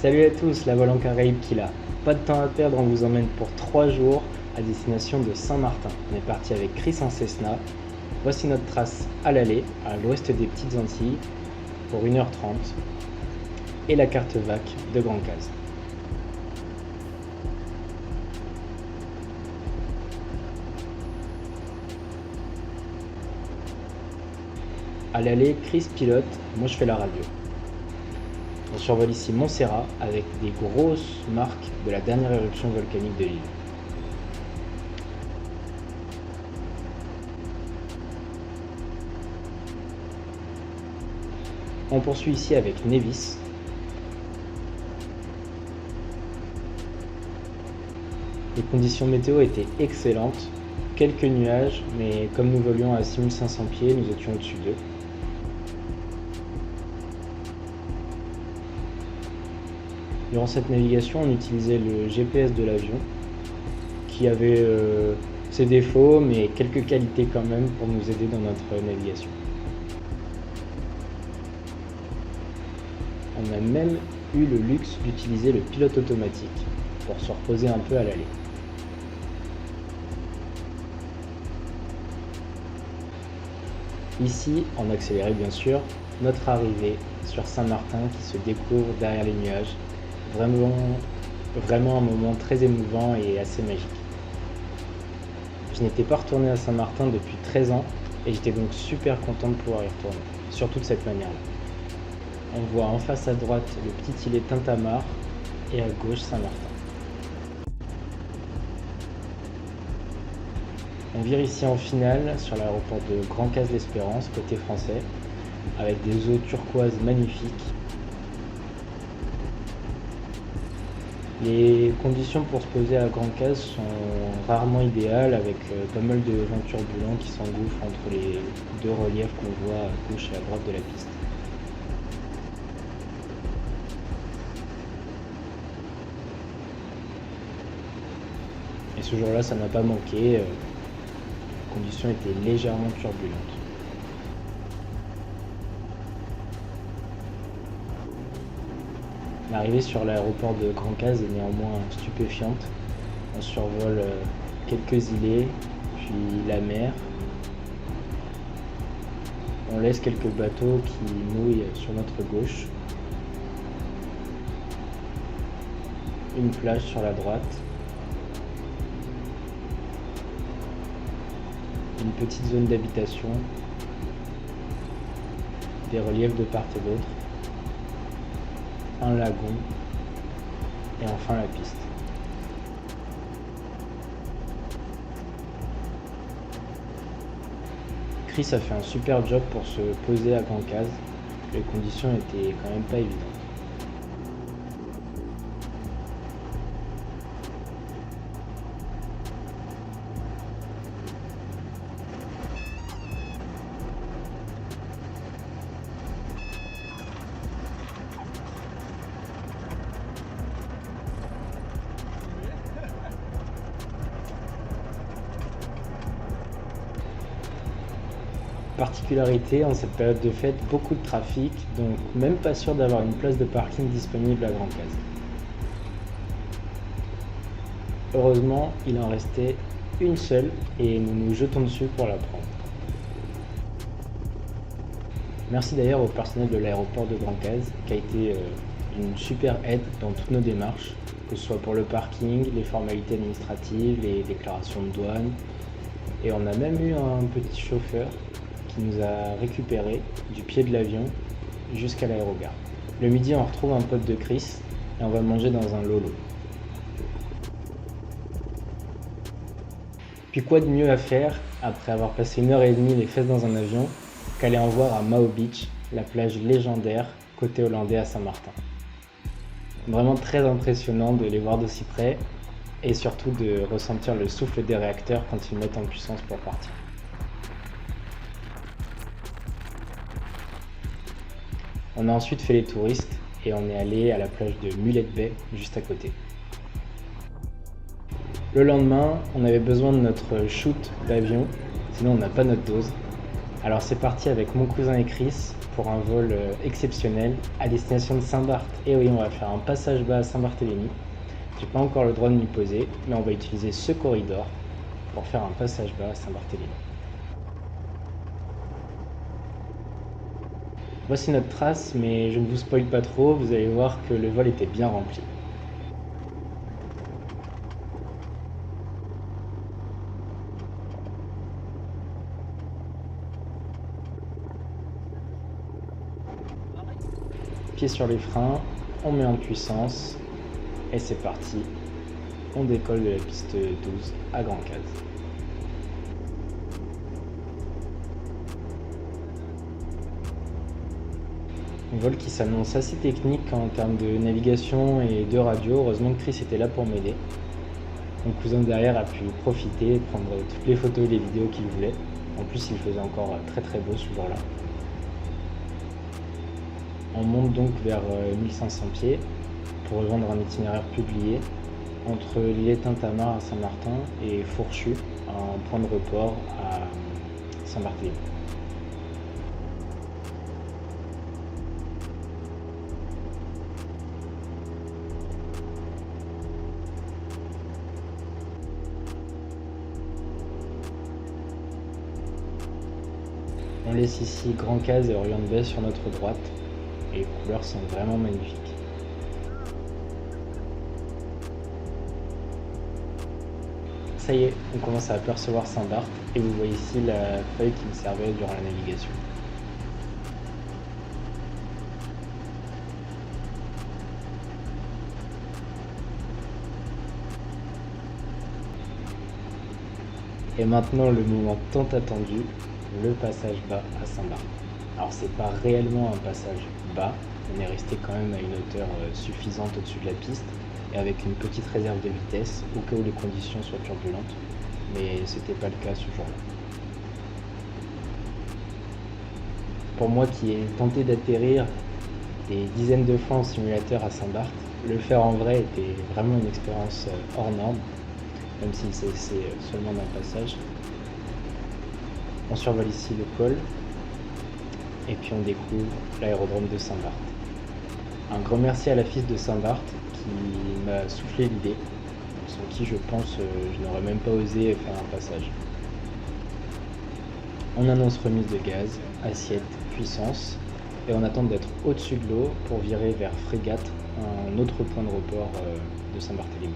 Salut à tous, la voile en Caraïbes qui là. Pas de temps à perdre, on vous emmène pour 3 jours à destination de Saint-Martin. On est parti avec Chris en Cessna. Voici notre trace à l'aller, à l'ouest des Petites Antilles, pour 1h30, et la carte VAC de Grand Case. À l'aller, Chris pilote, moi je fais la radio. On survole ici Montserrat avec des grosses marques de la dernière éruption volcanique de l'île. On poursuit ici avec Nevis. Les conditions météo étaient excellentes, quelques nuages, mais comme nous volions à 6500 pieds, nous étions au-dessus d'eux. Durant cette navigation, on utilisait le GPS de l'avion, qui avait ses défauts, mais quelques qualités quand même pour nous aider dans notre navigation. On a même eu le luxe d'utiliser le pilote automatique pour se reposer un peu à l'aller. Ici, en accéléré bien sûr, notre arrivée sur Saint-Martin qui se découvre derrière les nuages. Vraiment un moment très émouvant et assez magique. Je n'étais pas retourné à Saint-Martin depuis 13 ans et j'étais donc super content de pouvoir y retourner, surtout de cette manière-là. On voit en face à droite le petit îlet Tintamarre et à gauche Saint-Martin. On vire ici en finale sur l'aéroport de Grand Case l'Espérance, côté français, avec des eaux turquoises magnifiques. Les conditions pour se poser à Grand Case sont rarement idéales, avec pas mal de vents turbulents qui s'engouffrent entre les deux reliefs qu'on voit à gauche et à droite de la piste. Et ce jour-là, ça n'a pas manqué, les conditions étaient légèrement turbulentes. L'arrivée sur l'aéroport de Grand Case est néanmoins stupéfiante. On survole quelques îlets, puis la mer. On laisse quelques bateaux qui mouillent sur notre gauche. Une plage sur la droite. Une petite zone d'habitation. Des reliefs de part et d'autre. Un lagon et enfin la piste. Chris a fait un super job pour se poser à Grand Case. Les conditions étaient quand même pas évidentes. Particularité en cette période de fête, beaucoup de trafic, donc même pas sûr d'avoir une place de parking disponible à Grand Case. Heureusement, il en restait une seule et nous nous jetons dessus pour la prendre. Merci d'ailleurs au personnel de l'aéroport de Grand Case qui a été une super aide dans toutes nos démarches, que ce soit pour le parking, les formalités administratives, les déclarations de douane. Et on a même eu un petit chauffeur qui nous a récupérés du pied de l'avion jusqu'à l'aérogare. Le midi, on retrouve un pote de Chris et on va manger dans un lolo. Puis quoi de mieux à faire après avoir passé 1h30 les fesses dans un avion qu'aller en voir à Mao Beach, la plage légendaire côté hollandais à Saint-Martin. Vraiment très impressionnant de les voir d'aussi près et surtout de ressentir le souffle des réacteurs quand ils mettent en puissance pour partir. On a ensuite fait les touristes et on est allé à la plage de Mullet Bay, juste à côté. Le lendemain, on avait besoin de notre shoot d'avion, sinon on n'a pas notre dose. Alors c'est parti avec mon cousin et Chris pour un vol exceptionnel à destination de Saint-Barth. Et oui, on va faire un passage bas à Saint-Barthélemy. J'ai pas encore le droit de m'y poser, mais on va utiliser ce corridor pour faire un passage bas à Saint-Barthélemy. Voici notre trace, mais je ne vous spoil pas trop, vous allez voir que le vol était bien rempli. Pied sur les freins, on met en puissance et c'est parti. On décolle de la piste 12 à Grand Case. Un vol qui s'annonce assez technique en termes de navigation et de radio. Heureusement que Chris était là pour m'aider. Mon cousin derrière a pu profiter, prendre toutes les photos et les vidéos qu'il voulait. En plus, il faisait encore très très beau ce jour-là. On monte donc vers 1500 pieds pour rejoindre un itinéraire publié entre l'îlet Tintamarre à Saint-Martin et Fourchu, un point de report à Saint-Barthélemy. On laisse ici Grand Case et Orient de Baie sur notre droite et les couleurs sont vraiment magnifiques. Ça y est, on commence à apercevoir Saint-Barth et vous voyez ici la feuille qui me servait durant la navigation. Et maintenant le moment tant attendu, le passage bas à Saint-Barth. Alors c'est pas réellement un passage bas, on est resté quand même à une hauteur suffisante au-dessus de la piste et avec une petite réserve de vitesse au cas où les conditions soient turbulentes, mais c'était pas le cas ce jour-là. Pour moi qui ai tenté d'atterrir des dizaines de fois en simulateur à Saint-Barth, le faire en vrai était vraiment une expérience hors norme, même s'il s'agissait seulement d'un passage. On survole ici le col et puis on découvre l'aérodrome de Saint-Barth. Un grand merci à la FIS de Saint-Barth qui m'a soufflé l'idée, sans qui je pense je n'aurais même pas osé faire un passage. On annonce remise de gaz, assiette, puissance et on attend d'être au-dessus de l'eau pour virer vers Frégate, un autre point de report de Saint-Barthélemy.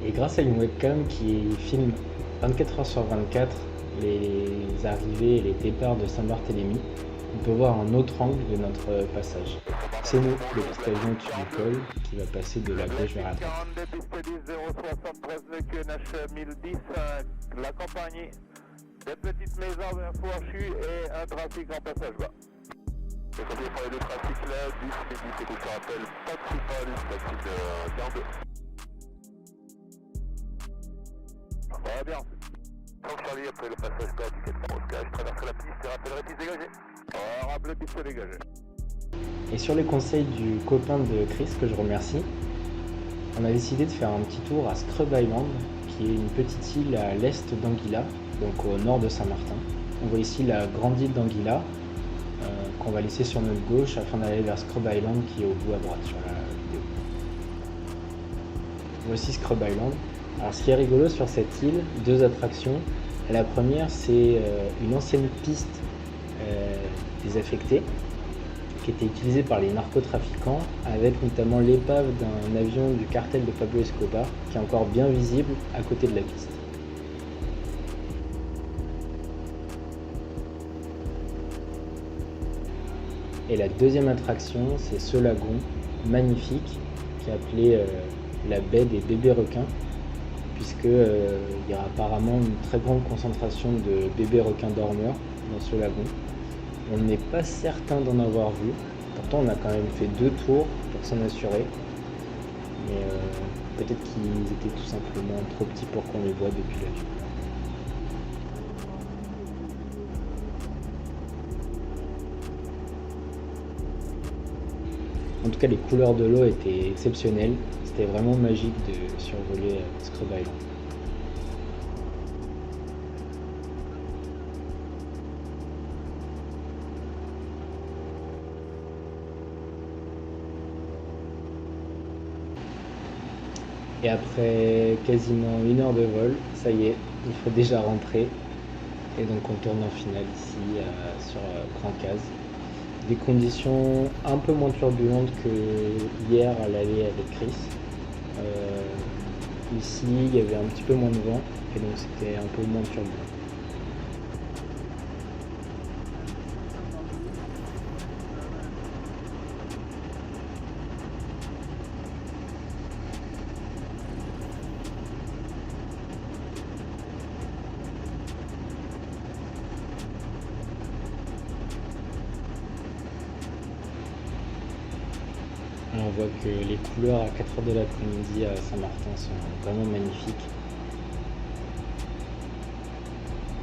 Et grâce à une webcam qui filme 24 heures sur 24 les arrivées et les départs de Saint-Barthélemy, on peut voir un autre angle de notre passage. C'est nous, le petit avion au-dessus du col, qui va passer de la gauche vers la droite. 42 piste 10 073 QNH 1010, la compagnie, des petites maisons vers Fourchu et un trafic en passage bas. C'est combien pour les deux trafics là, 10 et 10 c'est qu'on rappelle, principal, taxi de 42. Très bien. Donc Charlie, après le passage bas du 4 Oscar, je traverserai la piste et rappellerai piste dégagée. Rappelez piste dégagée. Et sur les conseils du copain de Chris, que je remercie, on a décidé de faire un petit tour à Scrub Island, qui est une petite île à l'est d'Anguilla, donc au nord de Saint-Martin. On voit ici la grande île d'Anguilla, qu'on va laisser sur notre gauche afin d'aller vers Scrub Island, qui est au bout à droite sur la vidéo. Voici Scrub Island. Alors ce qui est rigolo sur cette île, deux attractions. La première, c'est une ancienne piste désaffectée qui était utilisée par les narcotrafiquants, avec notamment l'épave d'un avion du cartel de Pablo Escobar qui est encore bien visible à côté de la piste. Et la deuxième attraction, c'est ce lagon magnifique qui est appelé la baie des bébés requins, puisque il y a apparemment une très grande concentration de bébés requins dormeurs dans ce lagon. On n'est pas certain d'en avoir vu, pourtant on a quand même fait 2 tours pour s'en assurer, mais peut-être qu'ils étaient tout simplement trop petits pour qu'on les voit depuis l'avion. En tout cas, les couleurs de l'eau étaient exceptionnelles. C'était vraiment magique de survoler Scrub Island. Et après quasiment 1 heure de vol, ça y est, il faut déjà rentrer. Et donc on tourne en finale ici sur Grand Case. Des conditions un peu moins turbulentes que hier à l'aller avec Chris. Ici, il y avait un petit peu moins de vent et donc c'était un peu moins turbulent. On voit que les couleurs à 4h de l'après-midi à Saint-Martin sont vraiment magnifiques.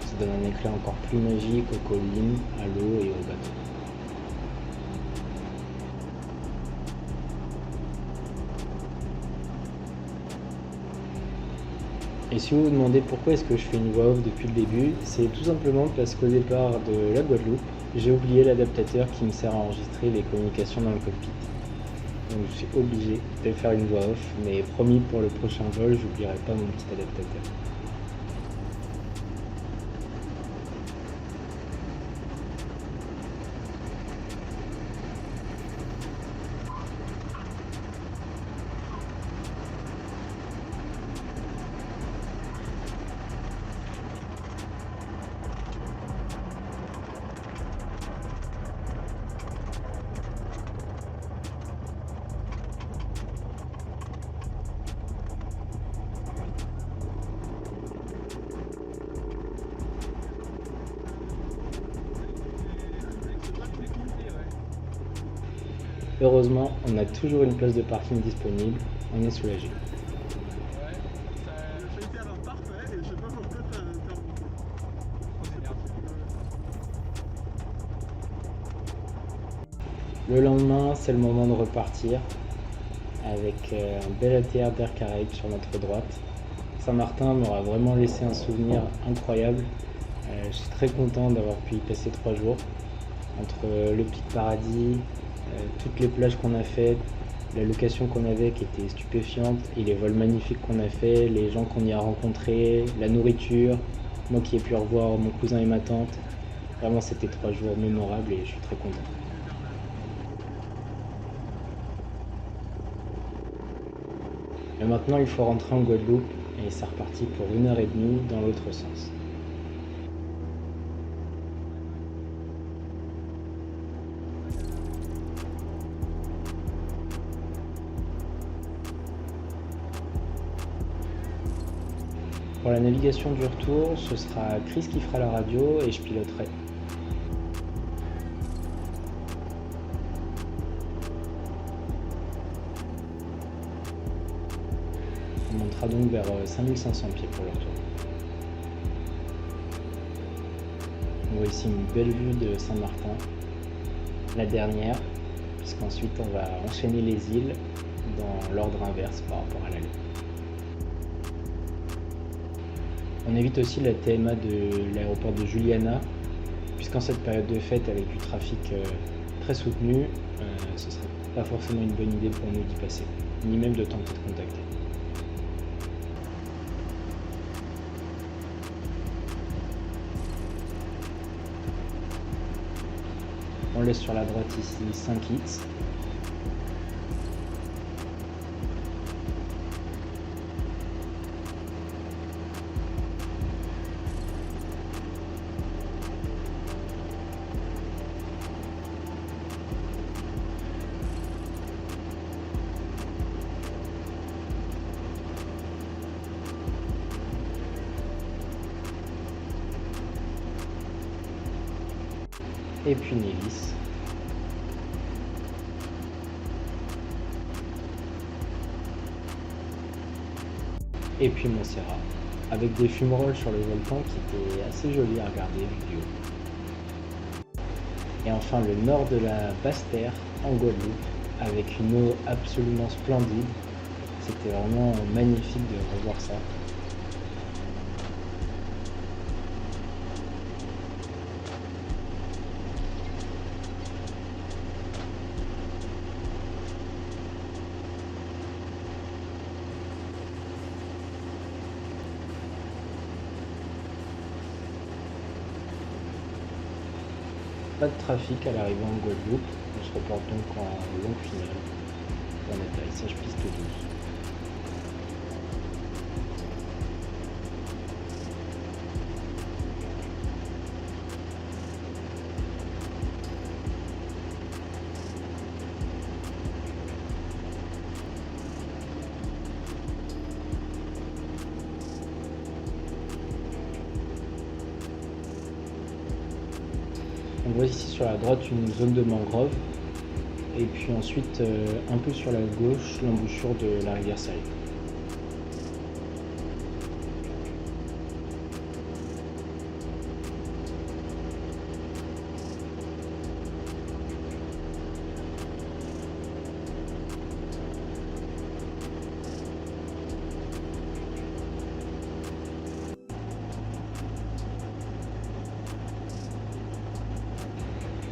Ça donne un éclat encore plus magique aux collines, à l'eau et au bateau. Et si vous vous demandez pourquoi est-ce que je fais une voix off depuis le début, c'est tout simplement parce qu'au départ de la Guadeloupe, j'ai oublié l'adaptateur qui me sert à enregistrer les communications dans le cockpit. Donc je suis obligé de faire une voix off, mais promis pour le prochain vol, j'oublierai pas mon petit adaptateur. Heureusement, on a toujours une place de parking disponible, on est soulagé. Le lendemain, c'est le moment de repartir avec un bel ATR d'Air Caraïbes sur notre droite. Saint-Martin m'aura vraiment laissé un souvenir incroyable. Je suis très content d'avoir pu y passer 3 jours. Entre le Pic Paradis, toutes les plages qu'on a faites, la location qu'on avait qui était stupéfiante et les vols magnifiques qu'on a fait, les gens qu'on y a rencontrés, la nourriture, moi qui ai pu revoir mon cousin et ma tante. Vraiment, c'était 3 jours mémorables et je suis très content. Et maintenant, il faut rentrer en Guadeloupe et c'est reparti pour 1h30 dans l'autre sens. Pour la navigation du retour, ce sera Chris qui fera la radio et je piloterai. On montera donc vers 5500 pieds pour le retour. On voit ici une belle vue de Saint-Martin, la dernière, puisqu'ensuite on va enchaîner les îles dans l'ordre inverse par rapport à l'aller. On évite aussi la TMA de l'aéroport de Juliana, puisqu'en cette période de fête avec du trafic très soutenu, ce ne serait pas forcément une bonne idée pour nous d'y passer, ni même de tenter de contacter. On laisse sur la droite ici 5 hits. Et puis une hélice. Et puis Montserrat, avec des fumerolles sur le volcan qui étaient assez jolis à regarder vu du haut. Et enfin le nord de la Basse-Terre, en Guadeloupe, avec une eau absolument splendide. C'était vraiment magnifique de revoir ça. Pas de trafic à l'arrivée en Guadeloupe, on se reporte donc en longue finale pour un atterrissage piste 12. On voit ici sur la droite une zone de mangrove et puis ensuite un peu sur la gauche l'embouchure de la rivière Salée.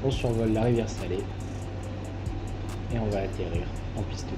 On survole la rivière Salée et on va atterrir en piste 2.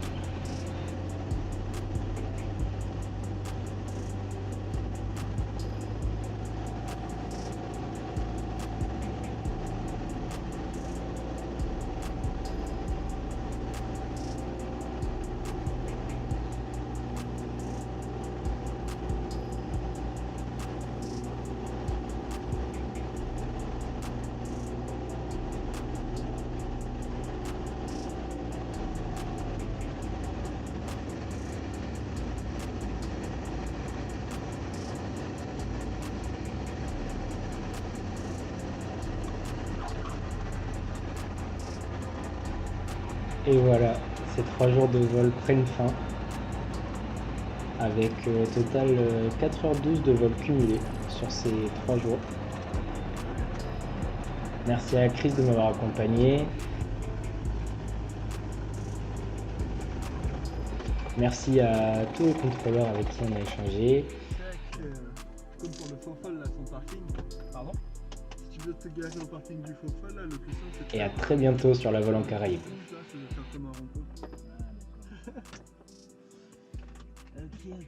Et voilà, ces 3 jours de vol prennent fin, avec au total 4h12 de vol cumulé sur ces 3 jours. Merci à Chris de m'avoir accompagné. Merci à tous les contrôleurs avec qui on a échangé. Comme pour le Faux-Fol, là, son parking. Pardon? Si tu veux te garer au parking du Faux-Fol, là, le plus simple, c'est... Et à très bientôt sur la vol en Caraïbes. Comme un rond-point. Ok.